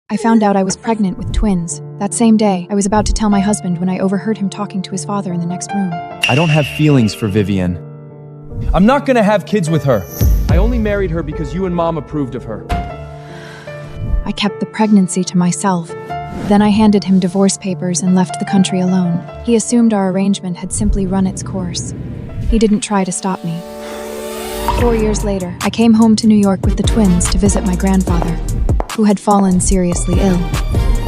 I found out I was pregnant with twins. That same day, I was about to tell my husband when I overheard him talking to his father in the next room. I don't have feelings for Vivian. I'm not gonna have kids with her. I only married her because you and Mom approved of her. I kept the pregnancy to myself. Then I handed him divorce papers and left the country alone. He assumed our arrangement had simply run its course. He didn't try to stop me. 4 years later, I came home to New York with the twins to visit my grandfather, who had fallen seriously ill.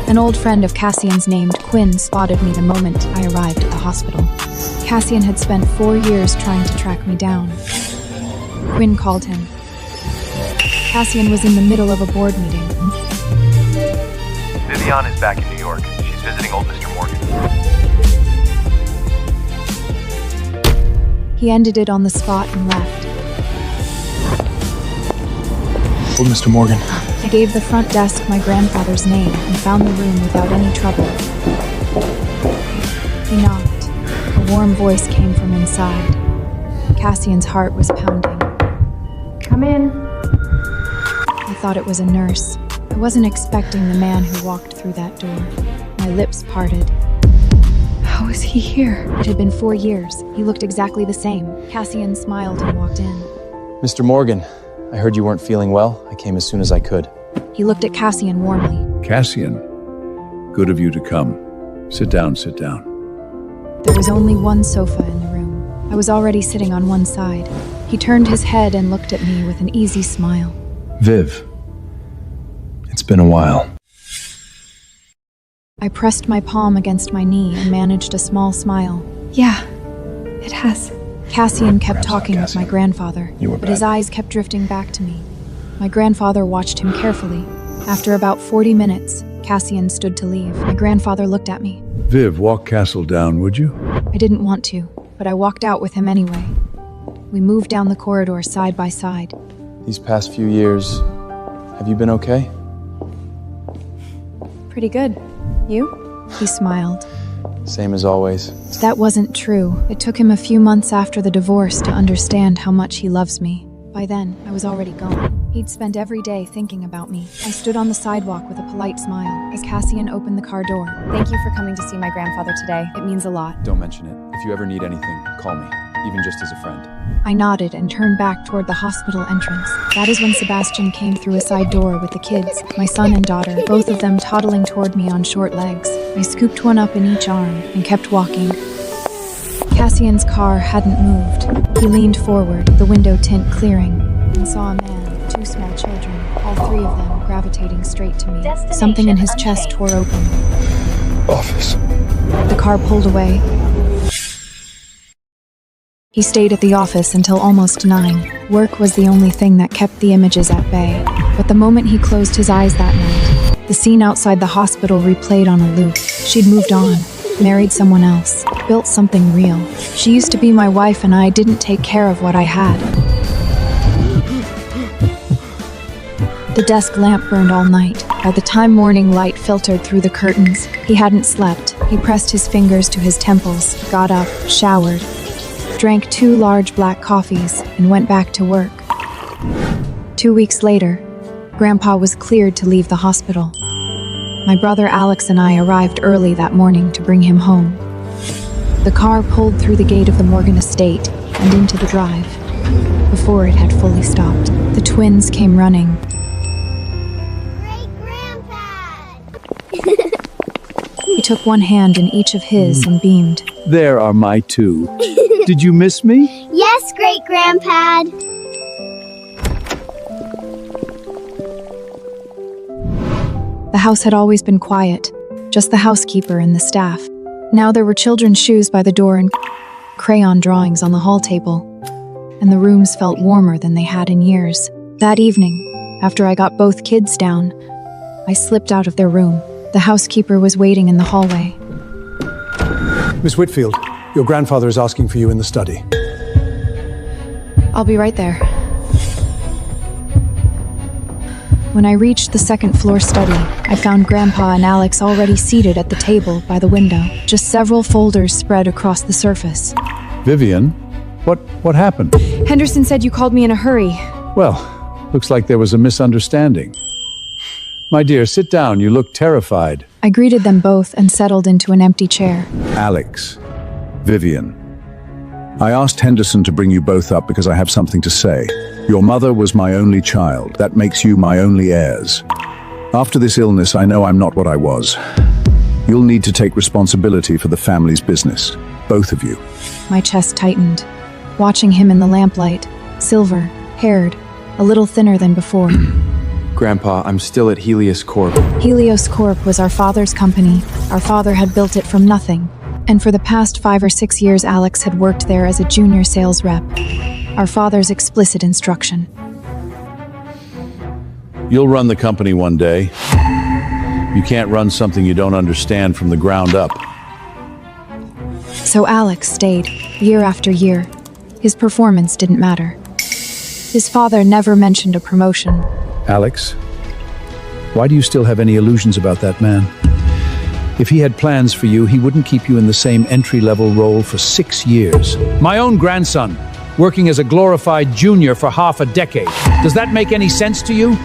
An old friend of Cassian's named Quinn spotted me the moment I arrived at the hospital. Cassian had spent 4 years trying to track me down. Quinn called him. Cassian was in the middle of a board meeting. Vivian is back in New York. She's visiting old Mr. Morgan. He ended it on the spot and left. Old Mr. Morgan. I gave the front desk my grandfather's name and found the room without any trouble. He knocked. A warm voice came from inside. Cassian's heart was pounding. Come in. I thought it was a nurse. I wasn't expecting the man who walked through that door. My lips parted. How is he here? It had been 4 years. He looked exactly the same. Cassian smiled and walked in. Mr. Morgan, I heard you weren't feeling well. I came as soon as I could. He looked at Cassian warmly. Cassian, good of you to come. Sit down, sit down. There was only one sofa in the room. I was already sitting on one side. He turned his head and looked at me with an easy smile. Viv, it's been a while. I pressed my palm against my knee and managed a small smile. Yeah, it has. Cassian kept Perhaps not talking with Cassian. my grandfather, You were but his bad. eyes kept drifting back to me. My grandfather watched him carefully. After about 40 minutes, Cassian stood to leave. My grandfather looked at me. Viv, walk Castle down, would you? I didn't want to, but I walked out with him anyway. We moved down the corridor side by side. These past few years, have you been okay? Pretty good. You? He smiled. Same as always. That wasn't true. It took him a few months after the divorce to understand how much he loves me. By then, I was already gone. He'd spend every day thinking about me. I stood on the sidewalk with a polite smile as Cassian opened the car door. Thank you for coming to see my grandfather today. It means a lot. Don't mention it. If you ever need anything, call me, even just as a friend. I nodded and turned back toward the hospital entrance. That is when Sebastian came through a side door with the kids, my son and daughter, both of them toddling toward me on short legs. I scooped one up in each arm and kept walking. Cassian's car hadn't moved. He leaned forward, the window tint clearing, and saw a man with 2 small children, all 3 of them gravitating straight to me. Something in his chest tore open. Office. The car pulled away. He stayed at the office until almost 9. Work was the only thing that kept the images at bay. But the moment he closed his eyes that night, the scene outside the hospital replayed on a loop. She'd moved on, married someone else, built something real. She used to be my wife and I didn't take care of what I had. The desk lamp burned all night. By the time morning light filtered through the curtains, he hadn't slept. He pressed his fingers to his temples, got up, showered, drank 2 large black coffees, and went back to work. 2 weeks later, Grandpa was cleared to leave the hospital. My brother Alex and I arrived early that morning to bring him home. The car pulled through the gate of the Morgan estate and into the drive. Before it had fully stopped, the twins came running. He took one hand in each of his and beamed. There are my 2. Did you miss me? Yes, Great Grandpad. The house had always been quiet, just the housekeeper and the staff. Now there were children's shoes by the door and crayon drawings on the hall table, and the rooms felt warmer than they had in years. That evening, after I got both kids down, I slipped out of their room. The housekeeper was waiting in the hallway. Miss Whitfield, your grandfather is asking for you in the study. I'll be right there. When I reached the second-floor study, I found Grandpa and Alex already seated at the table by the window, just several folders spread across the surface. Vivian, what happened? Henderson said you called me in a hurry. Well, looks like there was a misunderstanding. My dear, sit down. You look terrified. I greeted them both and settled into an empty chair. Alex, Vivian. I asked Henderson to bring you both up because I have something to say. Your mother was my only child. That makes you my only heirs. After this illness, I know I'm not what I was. You'll need to take responsibility for the family's business. Both of you. My chest tightened, watching him in the lamplight, silver-haired, a little thinner than before. Grandpa, I'm still at Helios Corp. Helios Corp was our father's company. Our father had built it from nothing. And for the past 5 or 6 years, Alex had worked there as a junior sales rep. Our father's explicit instruction. You'll run the company one day. You can't run something you don't understand from the ground up. So Alex stayed, year after year. His performance didn't matter. His father never mentioned a promotion. Alex, why do you still have any illusions about that man? If he had plans for you, he wouldn't keep you in the same entry-level role for 6 years. My own grandson, working as a glorified junior for half a decade. Does that make any sense to you?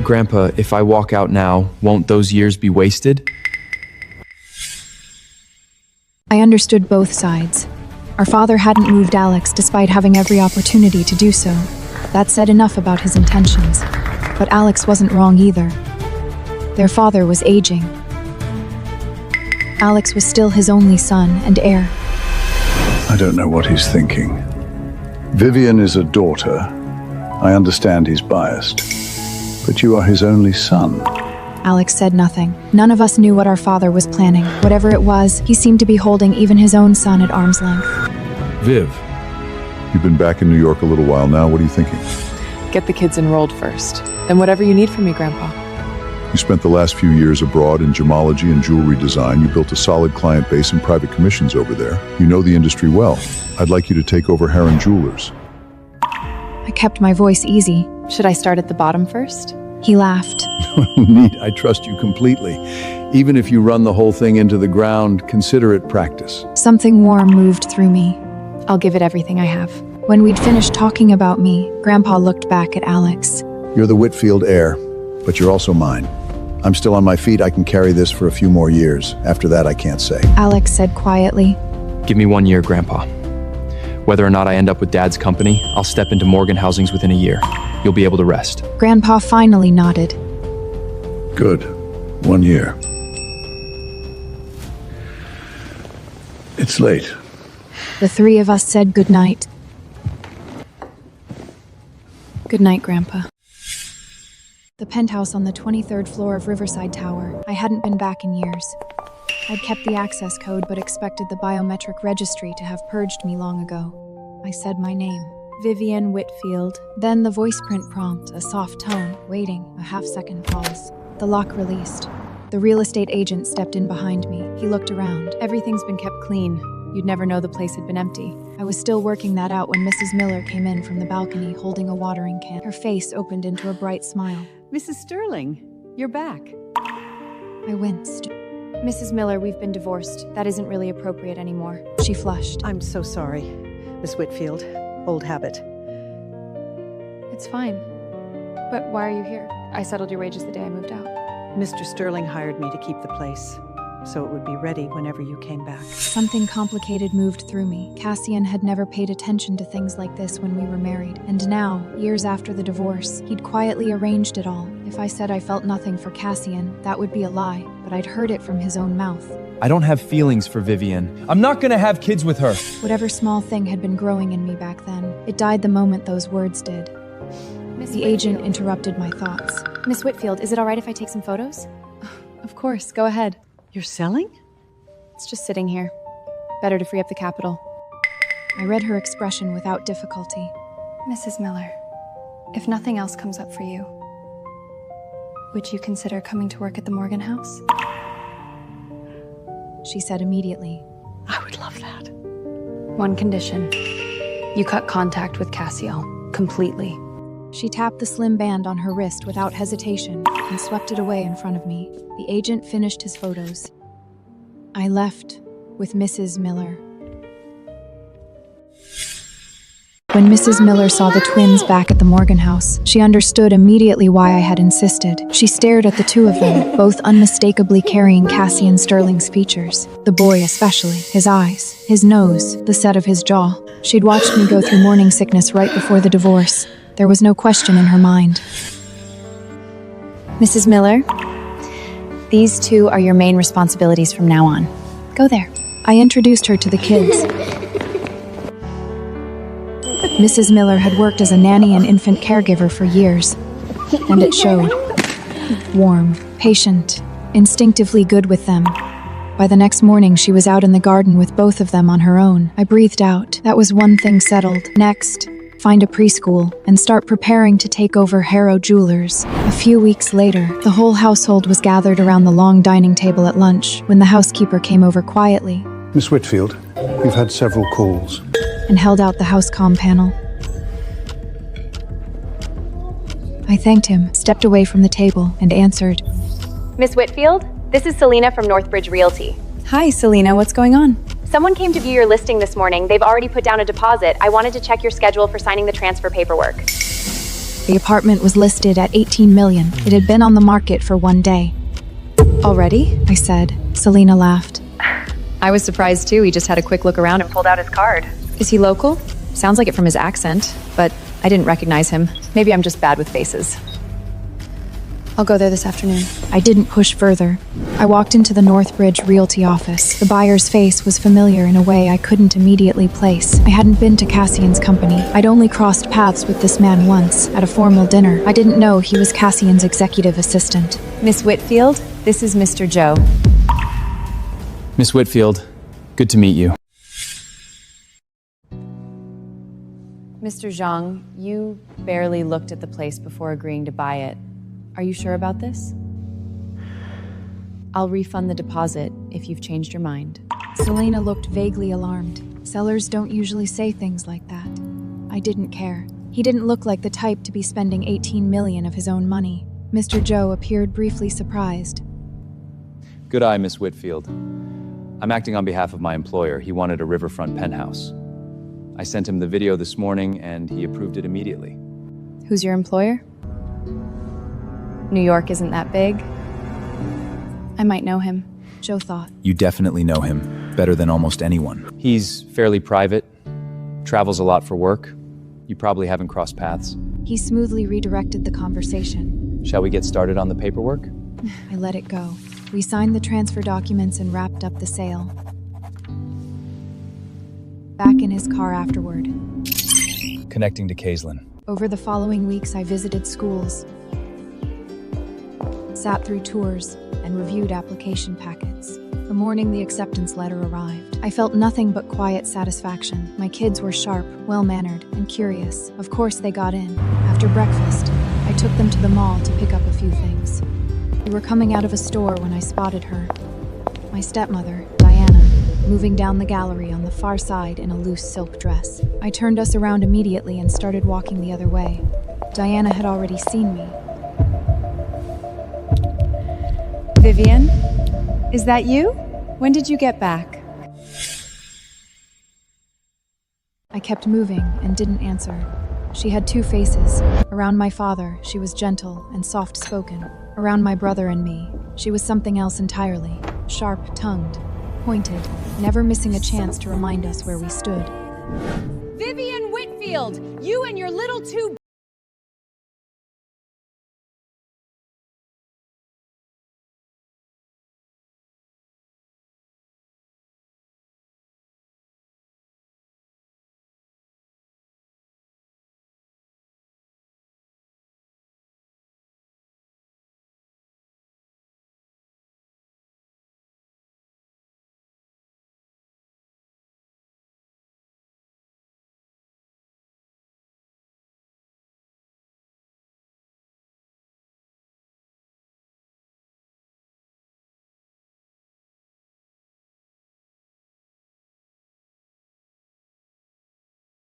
Grandpa, if I walk out now, won't those years be wasted? I understood both sides. Our father hadn't moved Alex despite having every opportunity to do so. That said enough about his intentions. But Alex wasn't wrong either. Their father was aging. Alex was still his only son and heir. I don't know what he's thinking. Vivian is a daughter. I understand he's biased. But you are his only son. Alex said nothing. None of us knew what our father was planning. Whatever it was, he seemed to be holding even his own son at arm's length. Viv, you've been back in New York a little while now. What are you thinking? Get the kids enrolled first. Then whatever you need from me, Grandpa. You spent the last few years abroad in gemology and jewelry design. You built a solid client base and private commissions over there. You know the industry well. I'd like you to take over Heron Jewelers. I kept my voice easy. Should I start at the bottom first? He laughed. Neat, I trust you completely. Even if you run the whole thing into the ground, consider it practice. Something warm moved through me. I'll give it everything I have. When we'd finished talking about me, Grandpa looked back at Alex. You're the Whitfield heir, but you're also mine. I'm still on my feet. I can carry this for a few more years. After that, I can't say. Alex said quietly. Give me 1 year, Grandpa. Whether or not I end up with Dad's company, I'll step into Morgan Housings within a year. You'll be able to rest. Grandpa finally nodded. Good. 1 year. It's late. The three of us said goodnight. Good night, Grandpa. The penthouse on the 23rd floor of Riverside Tower. I hadn't been back in years. I'd kept the access code but expected the biometric registry to have purged me long ago. I said my name. Vivian Whitfield. Then the voice print prompt, a soft tone, waiting, a half-second pause. The lock released. The real estate agent stepped in behind me. He looked around. Everything's been kept clean. You'd never know the place had been empty. I was still working that out when Mrs. Miller came in from the balcony holding a watering can. Her face opened into a bright smile. Mrs. Sterling, you're back. I winced. Mrs. Miller, we've been divorced. That isn't really appropriate anymore. She flushed. I'm so sorry, Miss Whitfield. Old habit. It's fine. But why are you here? I settled your wages the day I moved out. Mr. Sterling hired me to keep the place, so it would be ready whenever you came back. Something complicated moved through me. Cassian had never paid attention to things like this when we were married. And now, years after the divorce, he'd quietly arranged it all. If I said I felt nothing for Cassian, that would be a lie, but I'd heard it from his own mouth. I don't have feelings for Vivian. I'm not gonna have kids with her. Whatever small thing had been growing in me back then, it died the moment those words did. The agent interrupted my thoughts. Miss Whitfield, is it all right if I take some photos? Of course, go ahead. You're selling? It's just sitting here. Better to free up the capital. I read her expression without difficulty. Mrs. Miller, if nothing else comes up for you, would you consider coming to work at the Morgan House? She said immediately. I would love that. One condition. You cut contact with Cassian completely. She tapped the slim band on her wrist without hesitation and swept it away in front of me. The agent finished his photos. I left with Mrs. Miller. When Mrs. Miller saw the twins back at the Morgan house, she understood immediately why I had insisted. She stared at the two of them, both unmistakably carrying Cassian Sterling's features. The boy especially. His eyes, his nose, the set of his jaw. She'd watched me go through morning sickness right before the divorce. There was no question in her mind. Mrs. Miller, these two are your main responsibilities from now on. Go there. I introduced her to the kids. Mrs. Miller had worked as a nanny and infant caregiver for years, and it showed. Warm, patient, instinctively good with them. By the next morning, she was out in the garden with both of them on her own. I breathed out. That was one thing settled. Next, find a preschool and start preparing to take over Harrow Jewelers. A few weeks later, the whole household was gathered around the long dining table at lunch when the housekeeper came over quietly. Miss Whitfield, we've had several calls. And held out the house comm panel. I thanked him, stepped away from the table, and answered. Miss Whitfield, this is Selena from Northbridge Realty. Hi, Selena. What's going on? Someone came to view your listing this morning. They've already put down a deposit. I wanted to check your schedule for signing the transfer paperwork. The apartment was listed at $18 million. It had been on the market for 1 day. Already? I said. Selena laughed. I was surprised too. He just had a quick look around and Pulled out his card. Is he local? Sounds like it from his accent, but I didn't recognize him. Maybe I'm just bad with faces. I'll go there this afternoon. I didn't push further. I walked into the Northbridge Realty office. The buyer's face was familiar in a way I couldn't immediately place. I hadn't been to Cassian's company. I'd only crossed paths with this man once, at a formal dinner. I didn't know he was Cassian's executive assistant. Miss Whitfield, this is Mr. Joe. Miss Whitfield, good to meet you. Mr. Zhang, you barely looked at the place before agreeing to buy it. Are you sure about this? I'll refund the deposit if you've changed your mind. Selena looked vaguely alarmed. Sellers don't usually say things like that. I didn't care. He didn't look like the type to be spending $18 million of his own money. Mr. Joe appeared briefly surprised. Good eye, Miss Whitfield. I'm acting on behalf of my employer. He wanted a riverfront penthouse. I sent him the video this morning, and he approved it immediately. Who's your employer? New York isn't that big. I might know him. Joe thought. You definitely know him, better than almost anyone. He's fairly private, travels a lot for work. You probably haven't crossed paths. He smoothly redirected the conversation. Shall we get started on the paperwork? I let it go. We signed the transfer documents and wrapped up the sale. Back in his car afterward. Connecting to Kaislyn. Over the following weeks, I visited schools, sat through tours, and reviewed application packets. The morning the acceptance letter arrived, I felt nothing but quiet satisfaction. My kids were sharp, well-mannered, and curious. Of course they got in. After breakfast, I took them to the mall to pick up a few things. We were coming out of a store when I spotted her. My stepmother, Diana, moving down the gallery on the far side in a loose silk dress. I turned us around immediately and started walking the other way. Diana had already seen me. Vivian, is that you? When did you get back? I kept moving and didn't answer. She had two faces. Around my father, she was gentle and soft-spoken. Around my brother and me, she was something else entirely. Sharp-tongued, pointed, never missing a chance to remind us where we stood. Vivian Whitfield, you and your little two...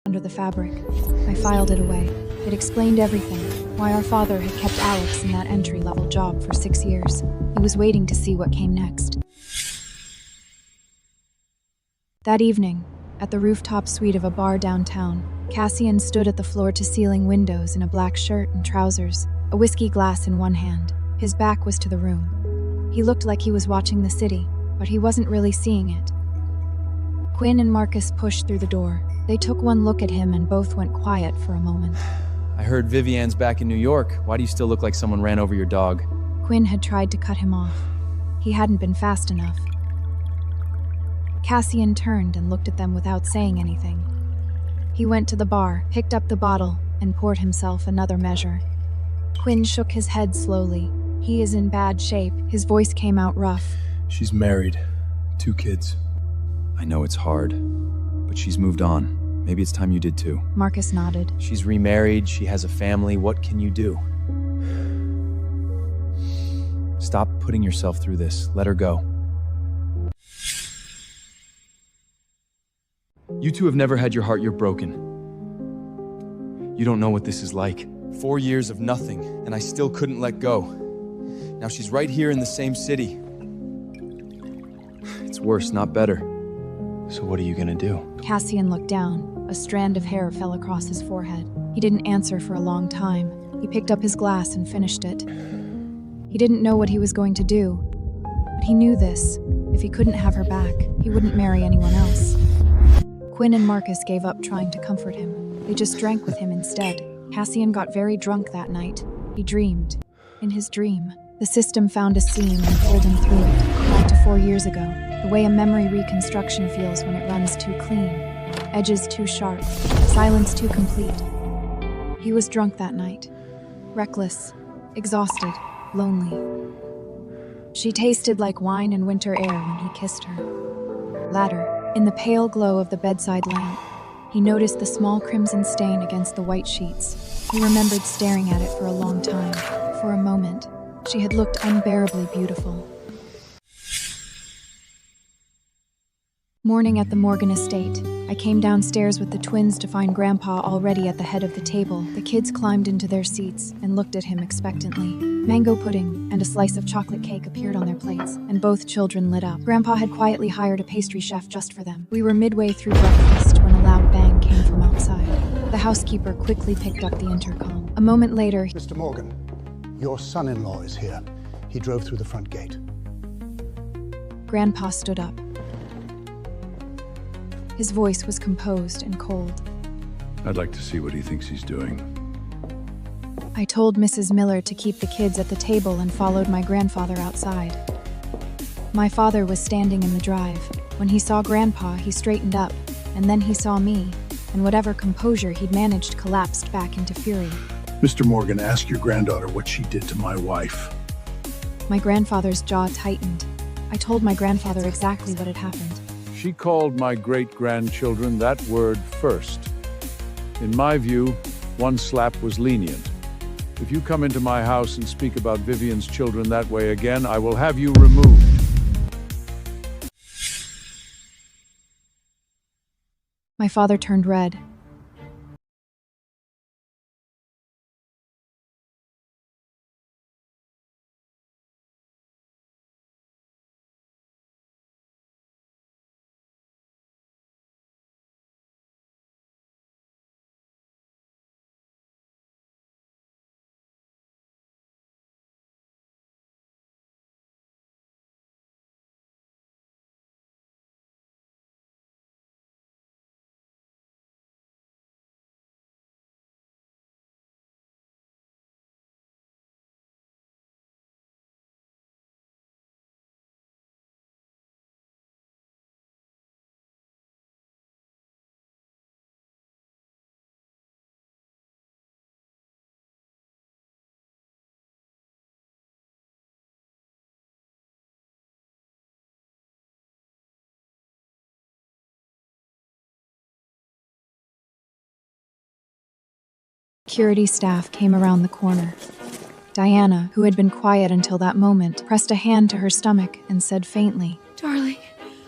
Under the fabric, I filed it away. It explained everything, why our father had kept Alex in that entry-level job for 6 years. He was waiting to see what came next. That evening, at the rooftop suite of a bar downtown, Cassian stood at the floor-to-ceiling windows in a black shirt and trousers, a whiskey glass in one hand. His back was to the room. He looked like he was watching the city, but he wasn't really seeing it. Quinn and Marcus pushed through the door. They took one look at him and both went quiet for a moment. I heard Vivian's back in New York. Why do you still look like someone ran over your dog? Quinn had tried to cut him off. He hadn't been fast enough. Cassian turned and looked at them without saying anything. He went to the bar, picked up the bottle, and poured himself another measure. Quinn shook his head slowly. He is in bad shape. His voice came out rough. She's married. 2 kids. I know it's hard, but she's moved on. Maybe it's time you did too. Marcus nodded. She's remarried, she has a family. What can you do? Stop putting yourself through this. Let her go. You two have never had your heart broken. You don't know what this is like. 4 years of nothing, and I still couldn't let go. Now she's right here in the same city. It's worse, not better. So what are you gonna do? Cassian looked down. A strand of hair fell across his forehead. He didn't answer for a long time. He picked up his glass and finished it. He didn't know what he was going to do, but he knew this. If he couldn't have her back, he wouldn't marry anyone else. Quinn and Marcus gave up trying to comfort him. They just drank with him instead. Cassian got very drunk that night. He dreamed. In his dream, the system found a seam and pulled him through it, back to 4 years ago, the way a memory reconstruction feels when it runs too clean. Edges too sharp, silence too complete. He was drunk that night. Reckless, exhausted, lonely. She tasted like wine and winter air when he kissed her. Later, in the pale glow of the bedside lamp, he noticed the small crimson stain against the white sheets. He remembered staring at it for a long time. For a moment, she had looked unbearably beautiful. Morning at the Morgan estate. I came downstairs with the twins to find Grandpa already at the head of the table. The kids climbed into their seats and looked at him expectantly. Mango pudding and a slice of chocolate cake appeared on their plates, and both children lit up. Grandpa had quietly hired a pastry chef just for them. We were midway through breakfast when a loud bang came from outside. The housekeeper quickly picked up the intercom. A moment later, Mr. Morgan, your son-in-law is here. He drove through the front gate. Grandpa stood up. His voice was composed and cold. I'd like to see what he thinks he's doing. I told Mrs. Miller to keep the kids at the table and followed my grandfather outside. My father was standing in the drive. When he saw Grandpa, he straightened up, and then he saw me, and whatever composure he'd managed collapsed back into fury. Mr. Morgan, ask your granddaughter what she did to my wife. My grandfather's jaw tightened. I told my grandfather exactly what had happened. She called my great-grandchildren that word first. In my view, 1 slap was lenient. If you come into my house and speak about Vivian's children that way again, I will have you removed. My father turned red. Security staff came around the corner. Diana, who had been quiet until that moment, pressed a hand to her stomach and said faintly, "Darling,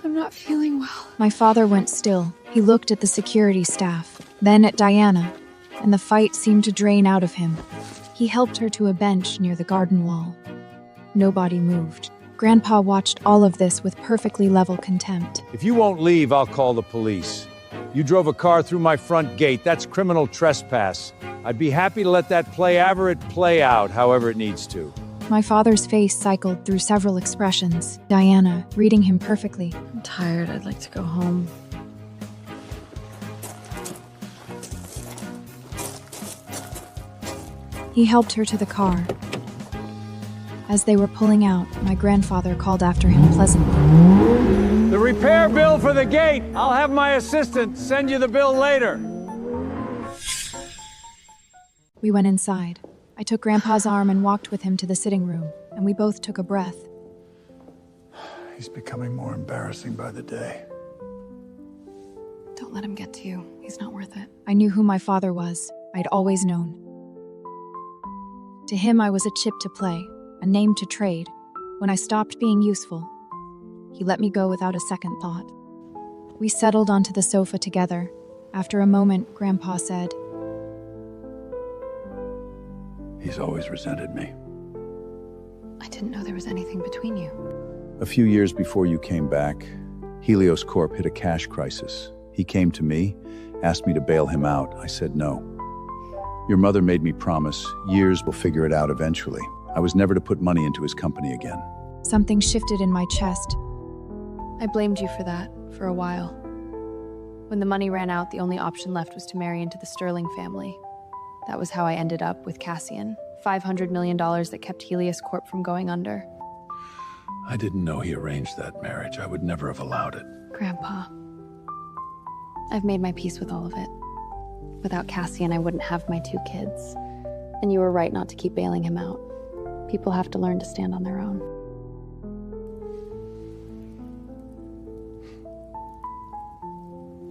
I'm not feeling well." My father went still. He looked at the security staff, then at Diana, and the fight seemed to drain out of him. He helped her to a bench near the garden wall. Nobody moved. Grandpa watched all of this with perfectly level contempt. If you won't leave, I'll call the police. You drove a car through my front gate. That's criminal trespass. I'd be happy to let that play out however it needs to. My father's face cycled through several expressions. Diana, reading him perfectly. I'm tired. I'd like to go home. He helped her to the car. As they were pulling out, my grandfather called after him pleasantly. The repair bill for the gate! I'll have my assistant send you the bill later. We went inside. I took Grandpa's arm and walked with him to the sitting room, and we both took a breath. He's becoming more embarrassing by the day. Don't let him get to you. He's not worth it. I knew who my father was. I'd always known. To him, I was a chip to play, a name to trade. When I stopped being useful, he let me go without a second thought. We settled onto the sofa together. After a moment, Grandpa said, He's always resented me. I didn't know there was anything between you. A few years before you came back, Helios Corp hit a cash crisis. He came to me, asked me to bail him out. I said no. Your mother made me promise years will figure it out eventually. I was never to put money into his company again. Something shifted in my chest. I blamed you for that, for a while. When the money ran out, the only option left was to marry into the Sterling family. That was how I ended up with Cassian. $500 million that kept Helios Corp from going under. I didn't know he arranged that marriage. I would never have allowed it. Grandpa, I've made my peace with all of it. Without Cassian, I wouldn't have my 2 kids. And you were right not to keep bailing him out. People have to learn to stand on their own.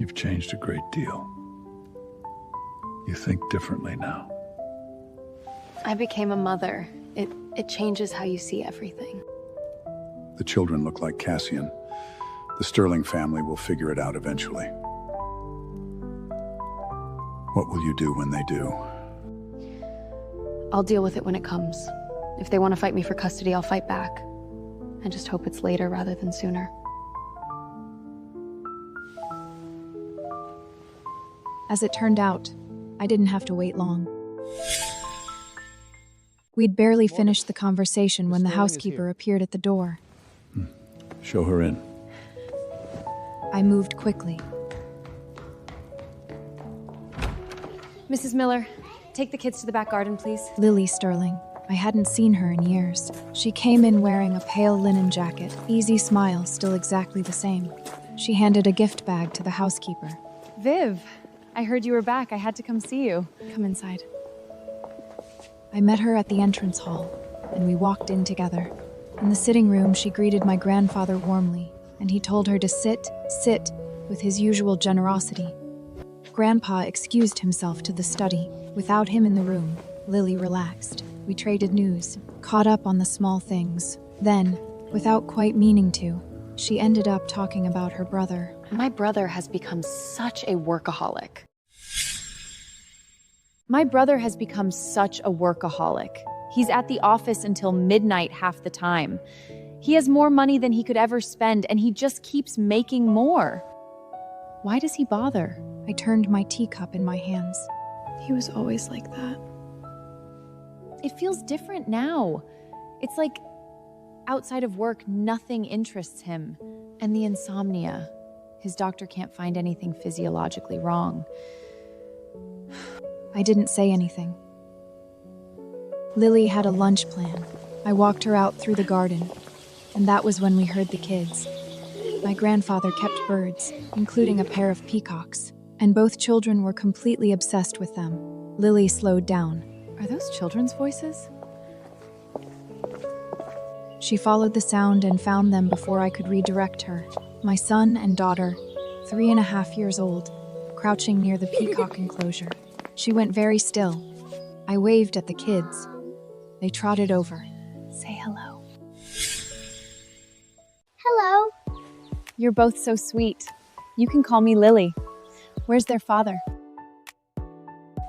You've changed a great deal. You think differently now. I became a mother. It changes how you see everything. The children look like Cassian. The Sterling family will figure it out eventually. What will you do when they do? I'll deal with it when it comes. If they want to fight me for custody, I'll fight back. I just hope it's later rather than sooner. As it turned out, I didn't have to wait long. We'd barely finished the conversation when the housekeeper appeared at the door. Show her in. I moved quickly. Mrs. Miller, take the kids to the back garden, please. Lily Sterling. I hadn't seen her in years. She came in wearing a pale linen jacket, easy smile still exactly the same. She handed a gift bag to the housekeeper. Viv, I heard you were back. I had to come see you. Come inside. I met her at the entrance hall, and we walked in together. In the sitting room, she greeted my grandfather warmly, and he told her to sit, with his usual generosity. Grandpa excused himself to the study. Without him in the room, Lily relaxed. We traded news, caught up on the small things. Then, without quite meaning to, she ended up talking about her brother. My brother has become such a workaholic. My brother has become such a workaholic. He's at the office until midnight half the time. He has more money than he could ever spend, and he just keeps making more. Why does he bother? I turned my teacup in my hands. He was always like that. It feels different now. It's like outside of work, nothing interests him. And the insomnia. His doctor can't find anything physiologically wrong. I didn't say anything. Lily had a lunch plan. I walked her out through the garden, and that was when we heard the kids. My grandfather kept birds, including a pair of peacocks, and both children were completely obsessed with them. Lily slowed down. Are those children's voices? She followed the sound and found them before I could redirect her. My son and daughter, 3.5 years old, crouching near the peacock enclosure. She went very still. I waved at the kids. They trotted over. Say hello. Hello. You're both so sweet. You can call me Lily. Where's their father?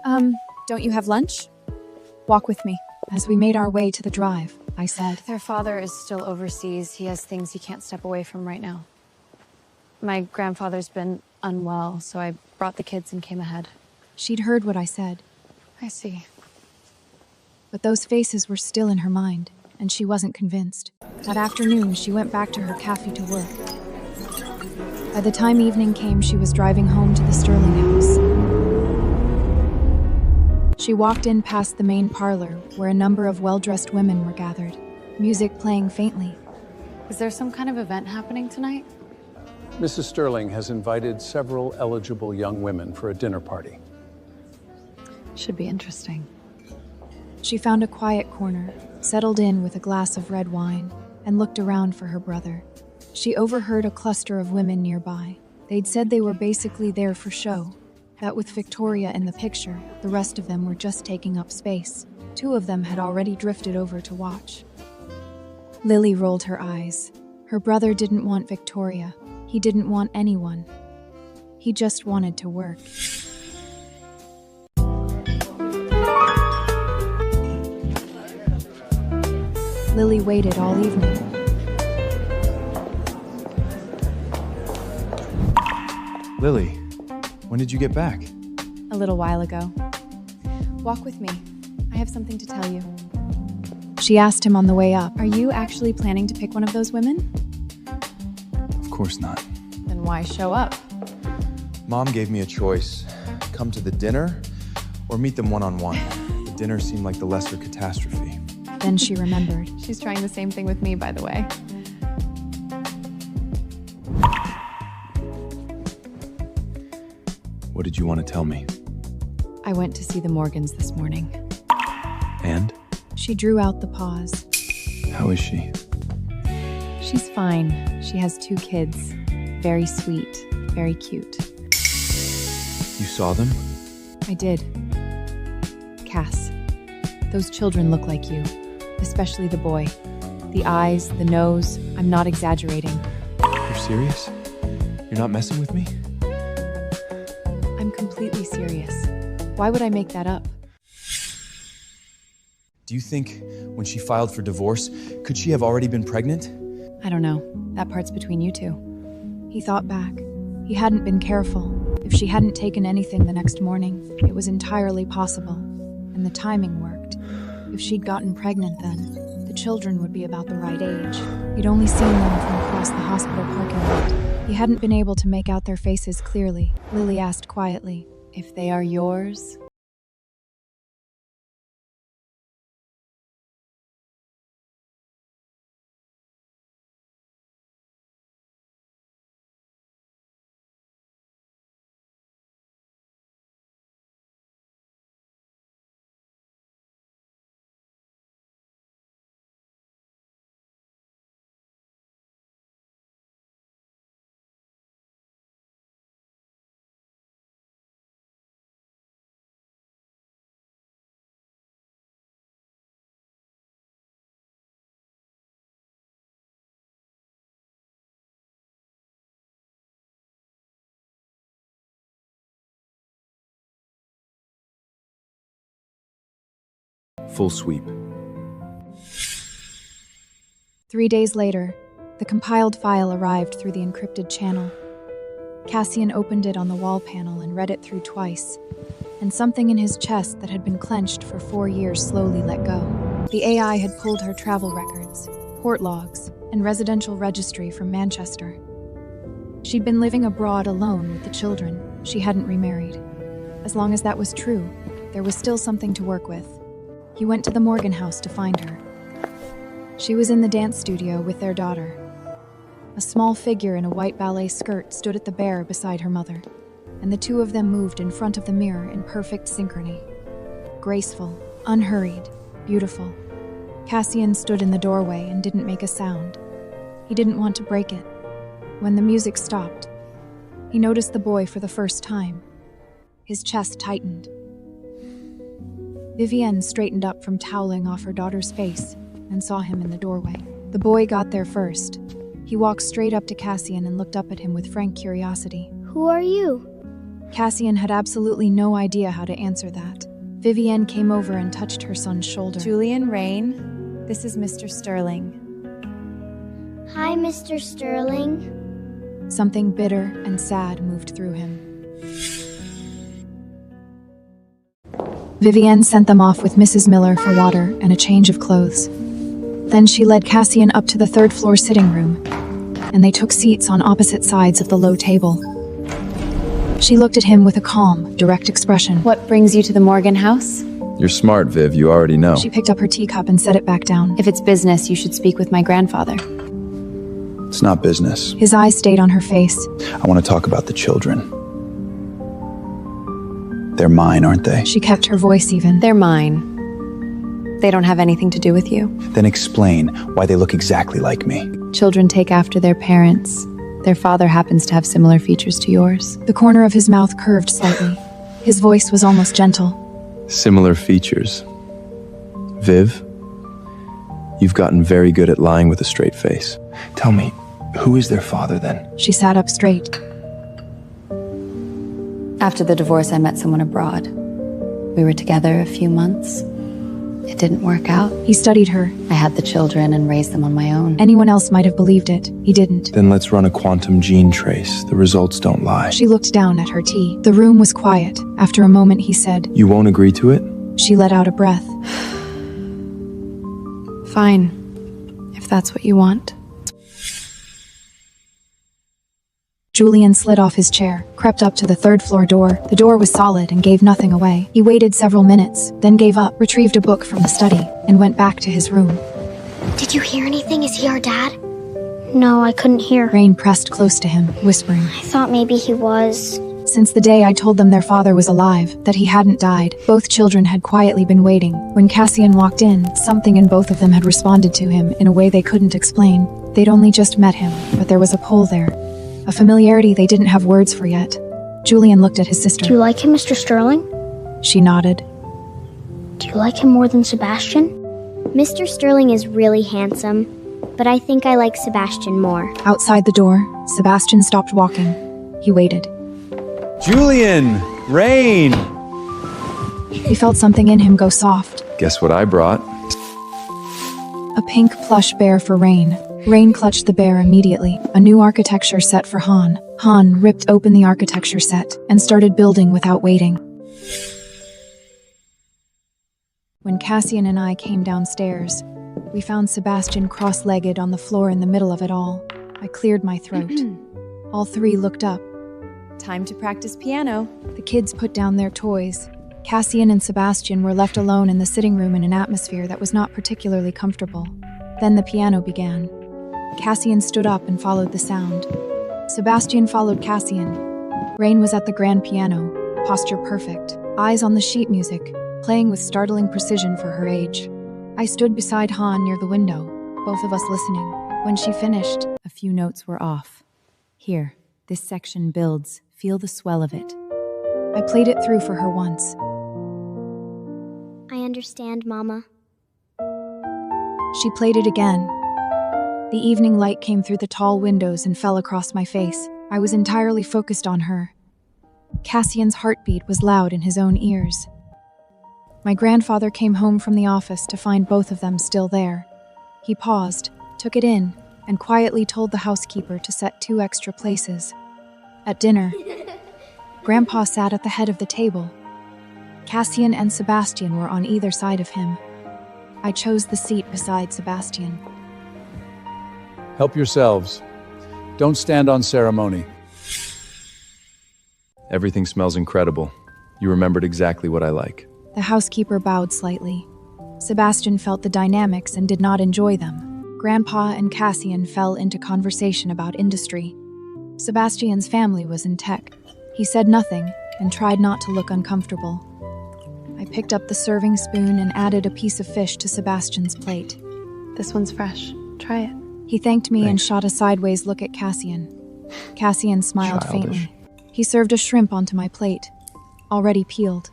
Don't you have lunch? Walk with me. As we made our way to the drive, I said, Their father is still overseas. He has things he can't step away from right now. My grandfather's been unwell, so I brought the kids and came ahead. She'd heard what I said. I see. But those faces were still in her mind, and she wasn't convinced. That afternoon, she went back to her cafe to work. By the time evening came, she was driving home to the Sterling house. She walked in past the main parlor, where a number of well-dressed women were gathered, music playing faintly. Is there some kind of event happening tonight? Mrs. Sterling has invited several eligible young women for a dinner party. Should be interesting. She found a quiet corner, settled in with a glass of red wine, and looked around for her brother. She overheard a cluster of women nearby. They'd said they were basically there for show, that with Victoria in the picture, the rest of them were just taking up space. 2 of them had already drifted over to watch. Lily rolled her eyes. Her brother didn't want Victoria. He didn't want anyone. He just wanted to work. Lily waited all evening. Lily, when did you get back? A little while ago. Walk with me. I have something to tell you. She asked him on the way up. Are you actually planning to pick one of those women? Of course not. Then why show up? Mom gave me a choice. Come to the dinner or meet them one-on-one. The dinner seemed like the lesser catastrophe. Then she remembered. She's trying the same thing with me, by the way. What did you want to tell me? I went to see the Morgans this morning. And? She drew out the pause. How is she? She's fine. She has 2 kids. Very sweet, very cute. You saw them? I did. Cass, those children look like you, especially the boy. The eyes, the nose, I'm not exaggerating. You're serious? You're not messing with me? I'm completely serious. Why would I make that up? Do you think when she filed for divorce, could she have already been pregnant? I don't know. That part's between you 2. He thought back. He hadn't been careful. If she hadn't taken anything the next morning, it was entirely possible. And the timing worked. If she'd gotten pregnant then, the children would be about the right age. He'd only seen them from across the hospital parking lot. He hadn't been able to make out their faces clearly. Lily asked quietly, "If they are yours?" Full sweep. 3 days later, the compiled file arrived through the encrypted channel. Cassian opened it on the wall panel and read it through twice, and something in his chest that had been clenched for 4 years slowly let go. The AI had pulled her travel records, port logs, and residential registry from Manchester. She'd been living abroad alone with the children. She hadn't remarried. As long as that was true, there was still something to work with. He went to the Morgan house to find her. She was in the dance studio with their daughter. A small figure in a white ballet skirt stood at the bar beside her mother, and the 2 of them moved in front of the mirror in perfect synchrony. Graceful, unhurried, beautiful. Cassian stood in the doorway and didn't make a sound. He didn't want to break it. When the music stopped, he noticed the boy for the first time. His chest tightened. Vivian straightened up from toweling off her daughter's face and saw him in the doorway. The boy got there first. He walked straight up to Cassian and looked up at him with frank curiosity. Who are you? Cassian had absolutely no idea how to answer that. Vivian came over and touched her son's shoulder. Julian Rain, this is Mr. Sterling. Hi, Mr. Sterling. Something bitter and sad moved through him. Vivian sent them off with Mrs. Miller for water and a change of clothes. Then she led Cassian up to the third-floor sitting room, and they took seats on opposite sides of the low table. She looked at him with a calm, direct expression. What brings you to the Morgan house? You're smart, Viv. You already know. She picked up her teacup and set it back down. If it's business, you should speak with my grandfather. It's not business. His eyes stayed on her face. I want to talk about the children. They're mine, aren't they? She kept her voice even. They're mine. They don't have anything to do with you. Then explain why they look exactly like me. Children take after their parents. Their father happens to have similar features to yours. The corner of his mouth curved slightly. His voice was almost gentle. Similar features. Viv, you've gotten very good at lying with a straight face. Tell me, who is their father then? She sat up straight. After the divorce, I met someone abroad. We were together a few months. It didn't work out. He studied her. I had the children and raised them on my own. Anyone else might have believed it. He didn't. Then let's run a quantum gene trace. The results don't lie. She looked down at her tea. The room was quiet. After a moment, he said, You won't agree to it? She let out a breath. Fine, if that's what you want. Julian slid off his chair, crept up to the third-floor door. The door was solid and gave nothing away. He waited several minutes, then gave up, retrieved a book from the study, and went back to his room. Did you hear anything? Is he our dad? No, I couldn't hear. Rain pressed close to him, whispering. I thought maybe he was. Since the day I told them their father was alive, that he hadn't died, both children had quietly been waiting. When Cassian walked in, something in both of them had responded to him in a way they couldn't explain. They'd only just met him, but there was a pull there. A familiarity they didn't have words for yet. Julian looked at his sister. Do you like him, Mr. Sterling? She nodded. Do you like him more than Sebastian? Mr. Sterling is really handsome, but I think I like Sebastian more. Outside the door, Sebastian stopped walking. He waited. Julian! Rain! He felt something in him go soft. Guess what I brought? A pink plush bear for Rain. Rain clutched the bear immediately. A new architecture set for Han. Han ripped open the architecture set and started building without waiting. When Cassian and I came downstairs, we found Sebastian cross-legged on the floor in the middle of it all. I cleared my throat. All three looked up. Time to practice piano. The kids put down their toys. Cassian and Sebastian were left alone in the sitting room in an atmosphere that was not particularly comfortable. Then the piano began. Cassian stood up and followed the sound. Sebastian followed Cassian. Rain was at the grand piano, posture perfect, eyes on the sheet music, playing with startling precision for her age. I stood beside Han near the window, both of us listening. When she finished, a few notes were off. Here, this section builds. Feel the swell of it. I played it through for her once. I understand, Mama. She played it again. The evening light came through the tall windows and fell across my face. I was entirely focused on her. Cassian's heartbeat was loud in his own ears. My grandfather came home from the office to find both of them still there. He paused, took it in, and quietly told the housekeeper to set 2 extra places. At dinner, Grandpa sat at the head of the table. Cassian and Sebastian were on either side of him. I chose the seat beside Sebastian. Help yourselves. Don't stand on ceremony. Everything smells incredible. You remembered exactly what I like. The housekeeper bowed slightly. Sebastian felt the dynamics and did not enjoy them. Grandpa and Cassian fell into conversation about industry. Sebastian's family was in tech. He said nothing and tried not to look uncomfortable. I picked up the serving spoon and added a piece of fish to Sebastian's plate. This one's fresh. Try it. He thanked me Thanks. and shot a sideways look at Cassian. Cassian smiled Childish. faintly. He served a shrimp onto my plate, already peeled.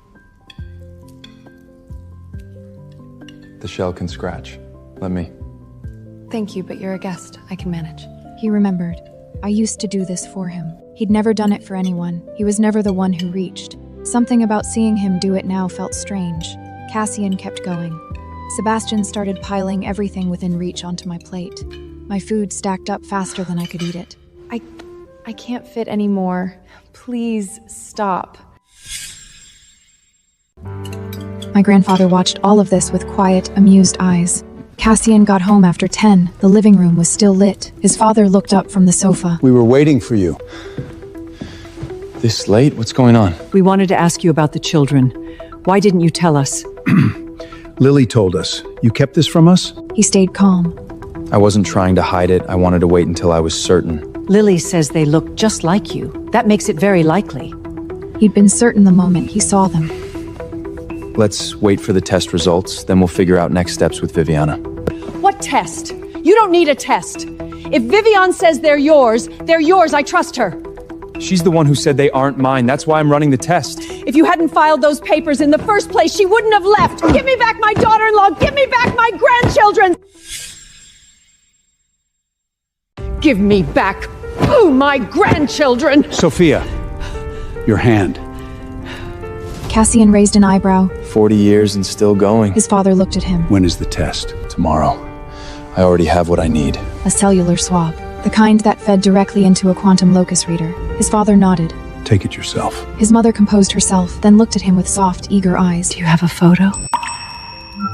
The shell can scratch. Let me. Thank you, but you're a guest. I can manage. He remembered. I used to do this for him. He'd never done it for anyone. He was never the one who reached. Something about seeing him do it now felt strange. Cassian kept going. Sebastian started piling everything within reach onto my plate. My food stacked up faster than I could eat it. I can't fit anymore. Please stop. My grandfather watched all of this with quiet, amused eyes. Cassian got home after 10. The living room was still lit. His father looked up from the sofa. We were waiting for you. This late? What's going on? We wanted to ask you about the children. Why didn't you tell us? Lily told us. You kept this from us? He stayed calm. I wasn't trying to hide it. I wanted to wait until I was certain. Lily says they look just like you. That makes it very likely. He'd been certain the moment he saw them. Let's wait for the test results, then we'll figure out next steps with Viviana. What test? You don't need a test. If Vivian says they're yours, I trust her. She's the one who said they aren't mine. That's why I'm running the test. If you hadn't filed those papers in the first place, she wouldn't have left. Give me back my daughter-in-law. Give me back my grandchildren. Give me back my grandchildren. Sophia, your hand. Cassian raised an eyebrow. 40 years and still going. His father looked at him. When is the test? Tomorrow. I already have what I need. A cellular swab. The kind that fed directly into a quantum locus reader. His father nodded. Take it yourself. His mother composed herself, then looked at him with soft, eager eyes. Do you have a photo?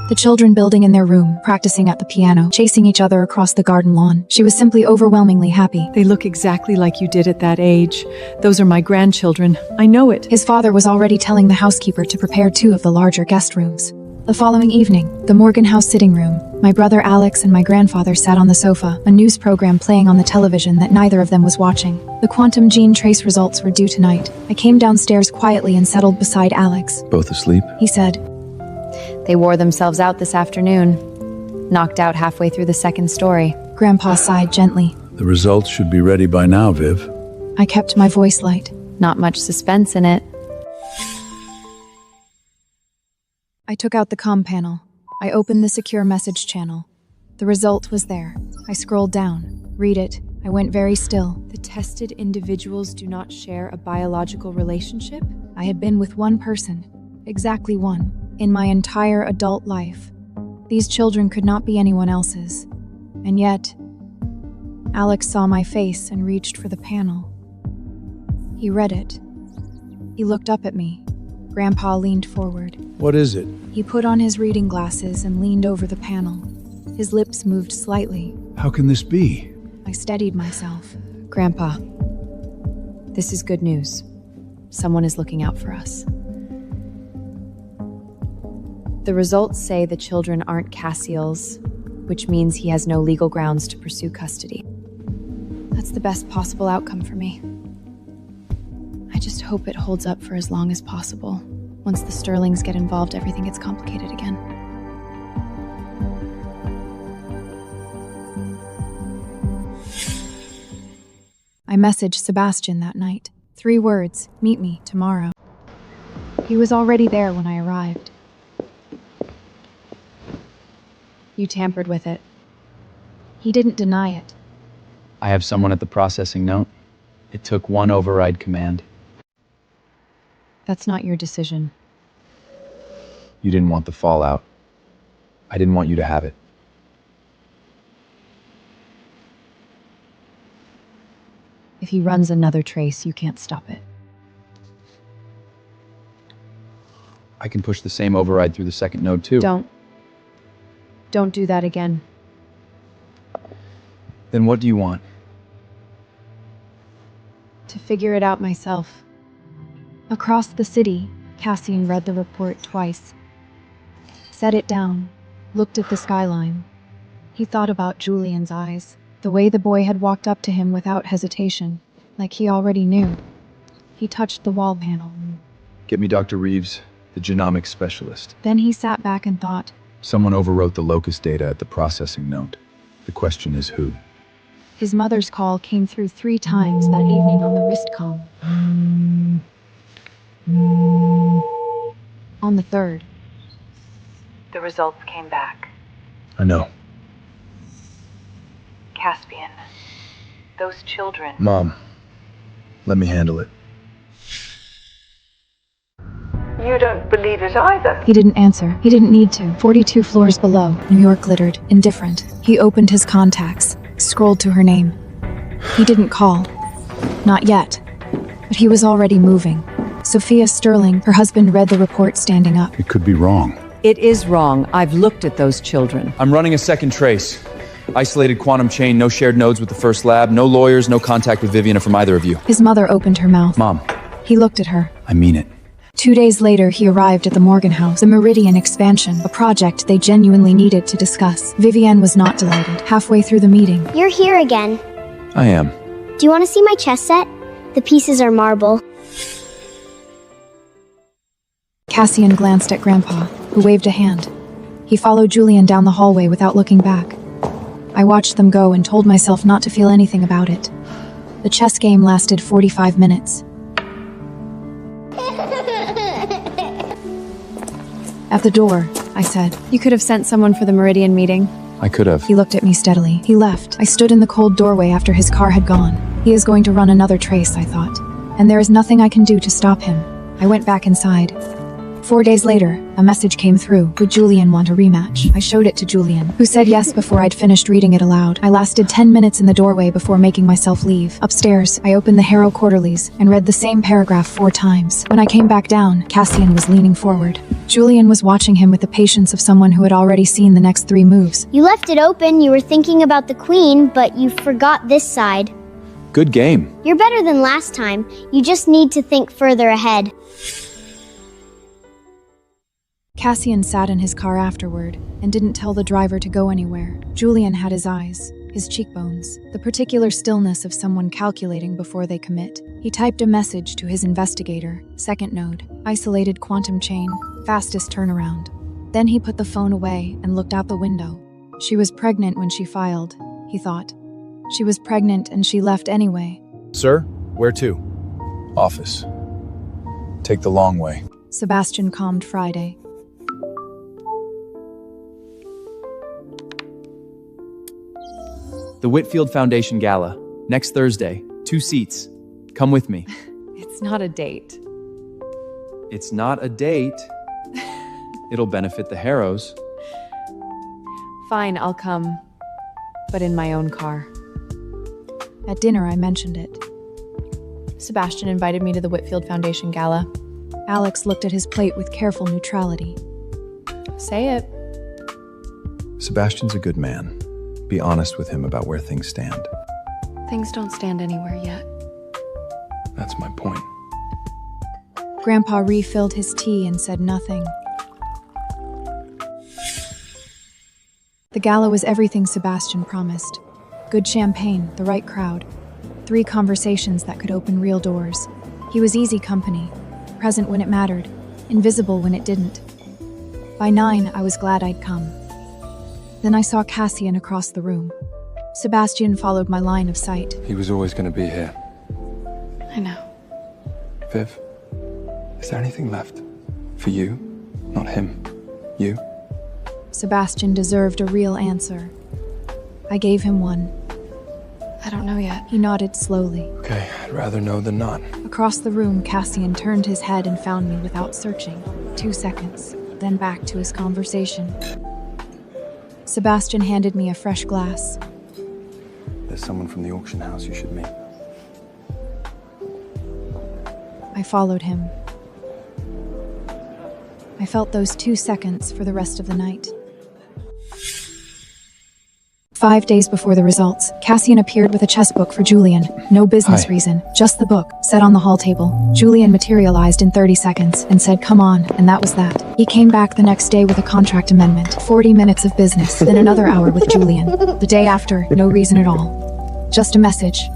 The children building in their room, practicing at the piano, chasing each other across the garden lawn. She was simply overwhelmingly happy. They look exactly like you did at that age. Those are my grandchildren. I know it. His father was already telling the housekeeper to prepare 2 of the larger guest rooms. The following evening, the Morgan House sitting room. My brother Alex and my grandfather sat on the sofa, a news program playing on the television that neither of them was watching. The quantum gene trace results were due tonight. I came downstairs quietly and settled beside Alex. Both asleep? He said. They wore themselves out this afternoon. Knocked out halfway through the second story. Grandpa sighed gently. The results should be ready by now, Viv. I kept my voice light. Not much suspense in it. I took out the comm panel. I opened the secure message channel. The result was there. I scrolled down. Read it. I went very still. The tested individuals do not share a biological relationship? I had been with one person. Exactly one. In my entire adult life. These children could not be anyone else's. And yet, Alex saw my face and reached for the panel. He read it. He looked up at me. Grandpa leaned forward. What is it? He put on his reading glasses and leaned over the panel. His lips moved slightly. How can this be? I steadied myself. Grandpa, this is good news. Someone is looking out for us. The results say the children aren't Cassiel's, which means he has no legal grounds to pursue custody. That's the best possible outcome for me. I just hope it holds up for as long as possible. Once the Sterlings get involved, everything gets complicated again. I messaged Sebastian that night. 3 words, meet me tomorrow. He was already there when I arrived. You tampered with it. He didn't deny it. I have someone at the processing note. It took one override command. That's not your decision. You didn't want the fallout. I didn't want you to have it. If he runs another trace, you can't stop it. I can push the same override through the second node too. Don't do that again. Then what do you want? To figure it out myself. Across the city, Cassian read the report twice. Set it down, looked at the skyline. He thought about Julian's eyes, the way the boy had walked up to him without hesitation, like he already knew. He touched the wall panel. Get me Dr. Reeves, the genomics specialist. Then he sat back and thought. Someone overwrote the locus data at the processing node. The question is who? His mother's call came through 3 times that evening on the wrist comm. On the 3rd. The results came back. I know. Caspian. Those children. Mom, let me handle it. You don't believe it either. He didn't answer. He didn't need to. 42 floors below, New York glittered, indifferent. He opened his contacts, scrolled to her name. He didn't call. Not yet. But he was already moving. Sophia Sterling, her husband, read the report standing up. It could be wrong. It is wrong. I've looked at those children. I'm running a second trace. Isolated quantum chain, no shared nodes with the first lab, no lawyers, no contact with Vivian from either of you. His mother opened her mouth. Mom. He looked at her. I mean it. 2 days later, he arrived at the Morgan House, the Meridian expansion, a project they genuinely needed to discuss. Vivian was not delighted. Halfway through the meeting. You're here again. I am. Do you want to see my chess set? The pieces are marble. Cassian glanced at Grandpa, who waved a hand. He followed Julian down the hallway without looking back. I watched them go and told myself not to feel anything about it. The chess game lasted 45 minutes. At the door, I said. You could have sent someone for the Meridian meeting. I could have. He looked at me steadily. He left. I stood in the cold doorway after his car had gone. He is going to run another trace, I thought. And there is nothing I can do to stop him. I went back inside. 4 days later, a message came through. Would Julian want a rematch? I showed it to Julian, who said yes before I'd finished reading it aloud. I lasted 10 minutes in the doorway before making myself leave. Upstairs, I opened the Harrow Quarterlies and read the same paragraph 4 times. When I came back down, Cassian was leaning forward. Julian was watching him with the patience of someone who had already seen the next 3 moves. You left it open. You were thinking about the queen, but you forgot this side. Good game. You're better than last time. You just need to think further ahead. Cassian sat in his car afterward and didn't tell the driver to go anywhere. Julian had his eyes, his cheekbones, the particular stillness of someone calculating before they commit. He typed a message to his investigator, second node, isolated quantum chain, fastest turnaround. Then he put the phone away and looked out the window. She was pregnant when she filed, he thought. She was pregnant and she left anyway. Sir, where to? Office. Take the long way. Sebastian calmed Friday. The Whitfield Foundation Gala, next Thursday, 2 seats. Come with me. It's not a date. It's not a date. It'll benefit the Harrows. Fine, I'll come, but in my own car. At dinner, I mentioned it. Sebastian invited me to the Whitfield Foundation Gala. Alex looked at his plate with careful neutrality. Say it. Sebastian's a good man. Be honest with him about where things stand. Things don't stand anywhere yet. That's my point. Grandpa refilled his tea and said nothing. The gala was everything Sebastian promised. Good champagne, the right crowd. 3 conversations that could open real doors. He was easy company, present when it mattered, invisible when it didn't. By 9, I was glad I'd come. Then I saw Cassian across the room. Sebastian followed my line of sight. He was always going to be here. I know. Viv, is there anything left? For you? Not him. You? Sebastian deserved a real answer. I gave him one. I don't know yet. He nodded slowly. Okay, I'd rather know than not. Across the room, Cassian turned his head and found me without searching. 2 seconds, then back to his conversation. Sebastian handed me a fresh glass. There's someone from the auction house you should meet. I followed him. I felt those 2 seconds for the rest of the night. 5 days before the results, Cassian appeared with a chess book for Julian. No business reason, just the book, set on the hall table. Julian materialized in 30 seconds and said, "Come on," and that was that. He came back the next day with a contract amendment, 40 minutes of business, then another hour with Julian. The day after, no reason at all. Just a message.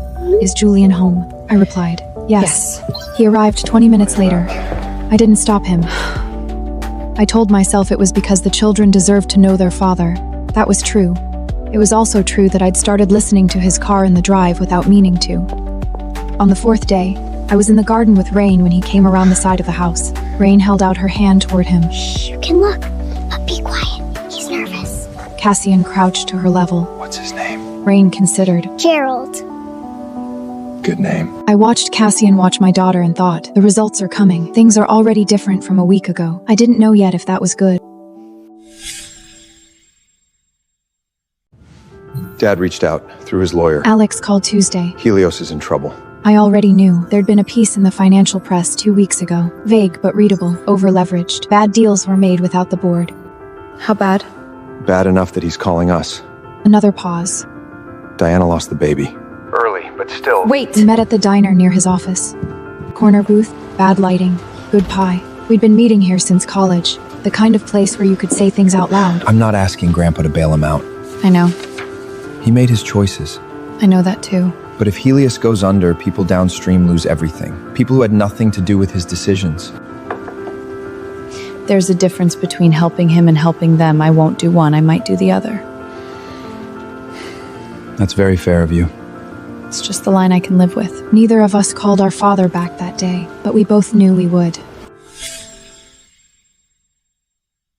"Is Julian home?" I replied, yes. He arrived 20 minutes later. I didn't stop him. I told myself it was because the children deserved to know their father. That was true. It was also true that I'd started listening to his car in the drive without meaning to. On the 4th day, I was in the garden with Rain when he came around the side of the house. Rain held out her hand toward him. Shh, you can look, but be quiet. He's nervous. Cassian crouched to her level. What's his name? Rain considered. Gerald. Good name. I watched Cassian watch my daughter and thought, the results are coming. Things are already different from a week ago. I didn't know yet if that was good. Dad reached out through his lawyer. Alex called Tuesday. Helios is in trouble. I already knew. There'd been a piece in the financial press 2 weeks ago. Vague but readable, over-leveraged. Bad deals were made without the board. How bad? Bad enough that he's calling us. Another pause. Diana lost the baby. Early, but still. Wait! We met at the diner near his office. Corner booth, bad lighting, good pie. We'd been meeting here since college. The kind of place where you could say things out loud. I'm not asking Grandpa to bail him out. I know. He made his choices. I know that too. But if Helios goes under, people downstream lose everything. People who had nothing to do with his decisions. There's a difference between helping him and helping them. I won't do one, I might do the other. That's very fair of you. It's just the line I can live with. Neither of us called our father back that day, but we both knew we would.